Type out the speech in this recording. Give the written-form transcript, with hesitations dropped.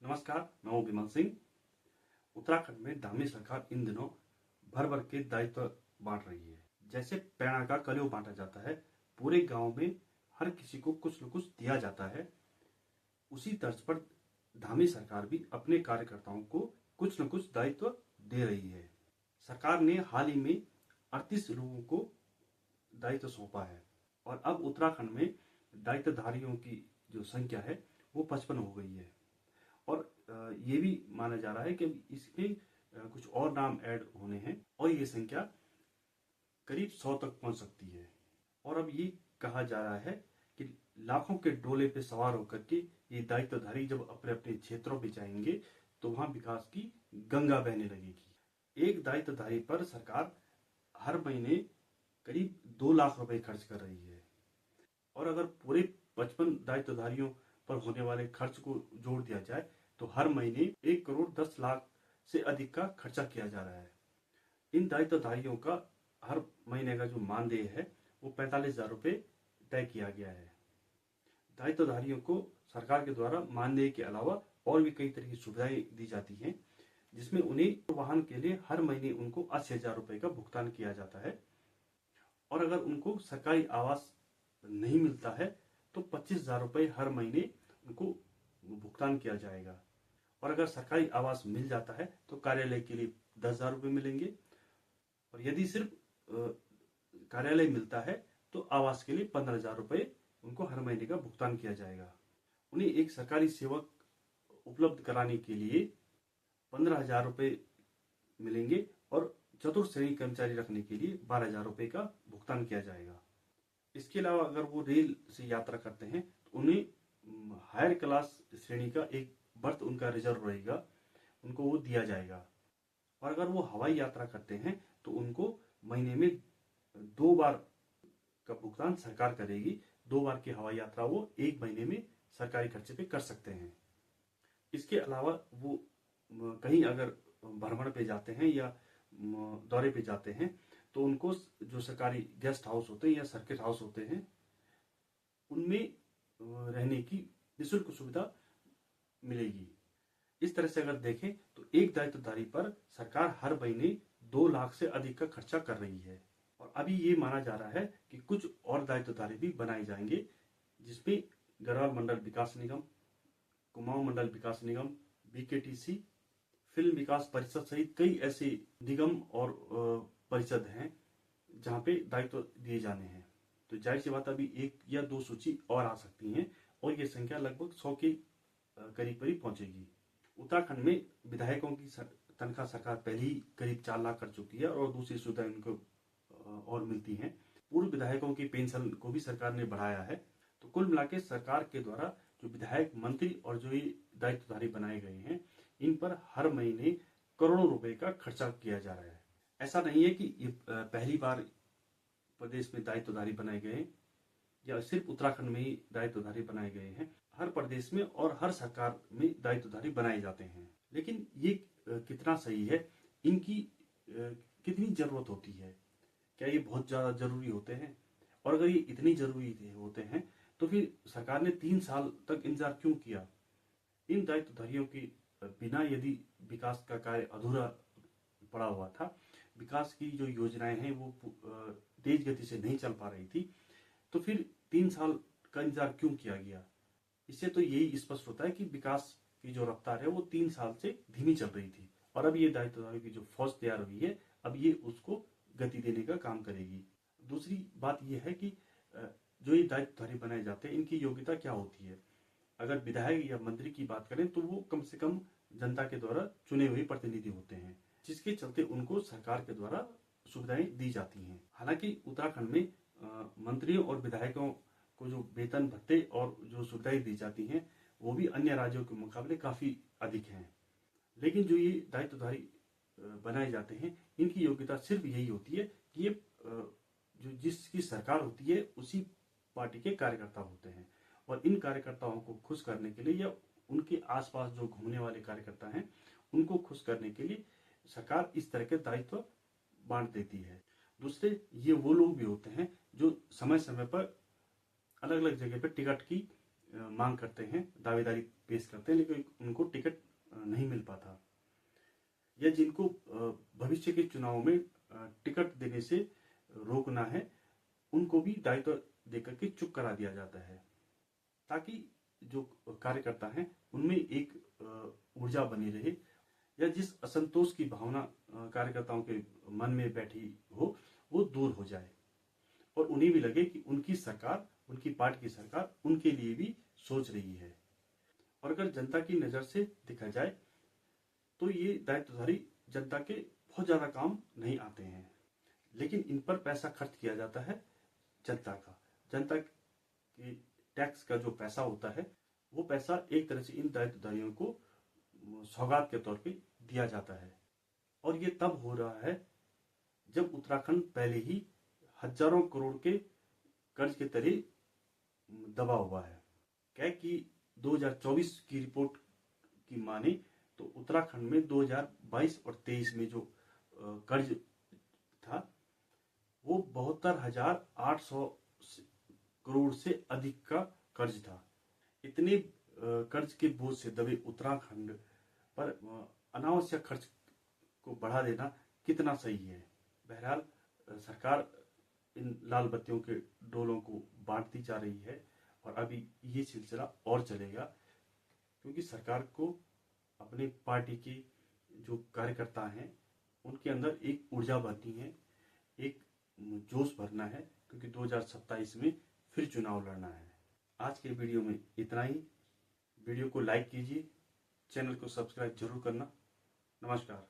नमस्कार, मैं हूं विमल सिंह। उत्तराखंड में धामी सरकार इन दिनों भर भर के दायित्व बांट रही है। जैसे पैणा का कलेव बांटा जाता है, पूरे गांव में हर किसी को कुछ न कुछ दिया जाता है, उसी तर्ज पर धामी सरकार भी अपने कार्यकर्ताओं को कुछ न कुछ दायित्व दे रही है। सरकार ने हाल ही में 38 लोगों को दायित्व सौंपा है और अब उत्तराखंड में दायित्वधारियों की जो संख्या है वो 55 हो गई है। और ये भी माना जा रहा है कि इसमें कुछ और नाम ऐड होने हैं और ये संख्या करीब 100 तक पहुंच सकती है। और अब ये कहा जा रहा है कि लाखों के डोले पे सवार होकर के ये दायित्वधारी जब अपने अपने क्षेत्रों पे जाएंगे तो वहां विकास की गंगा बहने लगेगी। एक दायित्वधारी पर सरकार हर महीने करीब 2 लाख रुपए खर्च कर रही है और अगर पूरे 55 दायित्वधारियों पर होने वाले खर्च को जोड़ दिया जाए तो हर महीने 1 करोड़ 10 लाख से अधिक का खर्चा किया जा रहा है। इन दायित्वधारियों का हर महीने का जो मानदेय है वो 45,000 रुपए तय किया गया है। दायित्वधारियों को सरकार के द्वारा मानदेय के अलावा और भी कई तरह की सुविधाएं दी जाती हैं, जिसमें उन्हें वाहन के लिए हर महीने उनको 80,000 रुपए का भुगतान किया जाता है और अगर उनको सरकारी आवास नहीं मिलता है तो 25,000 रुपए हर महीने उनको भुगतान किया जाएगा और अगर सरकारी आवास मिल जाता है तो कार्यालय के लिए 10,000 रुपए मिलेंगे और यदि सिर्फ कार्यालय मिलता है तो आवास के लिए 15,000 रुपए उनको हर महीने का भुगतान किया जाएगा। उन्हें एक सरकारी सेवक उपलब्ध कराने के लिए 15,000 रुपए मिलेंगे और चतुर्थ श्रेणी कर्मचारी रखने के लिए 12,000 रुपए का भुगतान किया जाएगा। इसके अलावा अगर वो रेल से यात्रा करते हैं तो उन्हें हायर क्लास श्रेणी का एक बर्थ उनका रिजर्व रहेगा, उनको वो दिया जाएगा। और अगर वो हवाई यात्रा करते हैं तो उनको महीने में 2 बार का भुगतान सरकार करेगी। 2 बार की हवाई यात्रा वो एक महीने में सरकारी खर्चे पे कर सकते हैं। इसके अलावा वो कहीं अगर भ्रमण पे जाते हैं या दौरे पे जाते हैं तो उनको जो सरकारी गेस्ट हाउस होते हैं या सर्किट हाउस होते हैं उनमें रहने की निःशुल्क सुविधा मिलेगी। इस तरह से अगर देखें तो एक दायित्वधारी पर सरकार हर महीने 2 लाख से अधिक का खर्चा कर रही है और अभी ये माना जा रहा है कि कुछ और दायित्वधारी भी बनाए जाएंगे, जिसमें गढ़वाल मंडल विकास निगम, कुमाऊं मंडल विकास निगम, बीकेटीसी, फिल्म विकास परिषद सहित कई ऐसे निगम और परिषद हैं जहां पे दायित्व दिए जाने हैं। तो जाहिर सी बात अभी 1 या 2 सूची और आ सकती हैं और ये संख्या लगभग 100 के करीब करीब पहुंचेगी। उत्तराखंड में विधायकों की तनख्वाह सरकार पहले ही करीब 4 लाख कर चुकी है और दूसरी सुविधाएं उनको और मिलती हैं। पूर्व विधायकों की पेंशन को भी सरकार ने बढ़ाया है। तो कुल मिलाकर सरकार के द्वारा जो विधायक, मंत्री और जो ये दायित्वधारी बनाए गए हैं इन पर हर महीने करोड़ों रुपए का खर्चा किया जा रहा है। ऐसा नहीं है कि ये पहली बार प्रदेश में दायित्वधारी बनाए गए या सिर्फ उत्तराखंड में ही दायित्वधारी बनाए गए हैं। हर प्रदेश में और हर सरकार में दायित्वधारी बनाए जाते हैं, लेकिन ये कितना सही है, इनकी कितनी जरूरत होती है, क्या ये बहुत ज्यादा जरूरी होते हैं? और अगर ये इतनी जरूरी होते हैं तो फिर सरकार ने 3 साल तक इंतजार क्यों किया? इन दायित्वधारियों के बिना यदि विकास का कार्य अधूरा पड़ा हुआ था, विकास की जो योजनाएं हैं वो तेज गति से नहीं चल पा रही थी, तो फिर 3 साल का इंतजार क्यों किया गया? इससे तो यही स्पष्ट होता है कि विकास की जो रफ्तार है वो 3 साल से धीमी चल रही थी और अब ये दायित्वधारियों की जो फौज तैयार हुई है अब ये उसको गति देने का काम करेगी। दूसरी बात यह है कि जो ये दायित्वधारी बनाए जाते हैं इनकी योग्यता क्या होती है? अगर विधायक या मंत्री की बात करें तो वो कम से कम जनता के द्वारा चुने हुए प्रतिनिधि होते हैं, जिसके चलते उनको सरकार के द्वारा सुविधाएं दी जाती हैं। हालांकि उत्तराखंड में मंत्रियों और विधायकों को जो वेतन भत्ते और जो सुविधाएं दी जाती हैं वो भी अन्य राज्यों के मुकाबले काफी अधिक हैं, लेकिन जो ये दायित्वधारी बनाए जाते हैं इनकी योग्यता सिर्फ यही होती है कि ये जो जिसकी सरकार होती है उसी पार्टी के कार्यकर्ता होते हैं और इन कार्यकर्ताओं को खुश करने के लिए या उनके आसपास जो घूमने वाले कार्यकर्ता हैं उनको खुश करने के लिए सरकार इस तरह के दायित्व बांट देती है। दूसरे ये वो लोग भी होते हैं जो समय समय पर अलग अलग जगह पर टिकट की मांग करते हैं, दावेदारी पेश करते हैं, लेकिन उनको टिकट नहीं मिल पाता, या जिनको भविष्य के चुनाव में टिकट देने से रोकना है, उनको भी दायित्व देकर के चुप करा दिया जाता है, ताकि जो कार्यकर्ता हैं उनमें एक ऊर्जा बनी रहे, या जिस असंतोष की भावना कार्यकर्ताओं के मन में बैठी हो वो दूर हो जाए, और उन्हें भी लगे कि उनकी सरकार, उनकी पार्टी की सरकार उनके लिए भी सोच रही है। और अगर जनता की नज़र से देखा जाए तो ये दायित्वधारी जनता के बहुत ज़्यादा काम नहीं आते हैं, लेकिन इन पर पैसा खर्च किया जाता है जनता के टैक्स का जो पैसा होता है, वो पैसा एक तरह से इन दायित्वधारियों को सौगात के तौर पे दिया जाता है। और ये तब हो रहा है जब उत्तराखंड पहले ही हजारों करोड़ के कर्ज के तले दबा हुआ है। क्या कि 2024 की रिपोर्ट की माने तो उत्तराखंड में 2022 और 23 में जो कर्ज था वो 72,800 करोड़ से अधिक का कर्ज था। इतने कर्ज के बोझ से दबे उत्तराखंड पर अनावश्यक खर्च को बढ़ा देना कितना सही है। बहरहाल सरकार इन लाल बत्तियों के डोलों को बांटती जा रही है, और अभी ये सिलसिला और चलेगा, क्योंकि सरकार को अपने पार्टी के जो कार्यकर्ता हैं उनके अंदर एक ऊर्जा भरनी है, एक जोश भरना है, क्योंकि 2027 में फिर चुनाव लड़ना है। आज के वीडियो में इतना ही। वीडियो को लाइक कीजिए, चैनल को सब्सक्राइब जरूर करना। नमस्कार।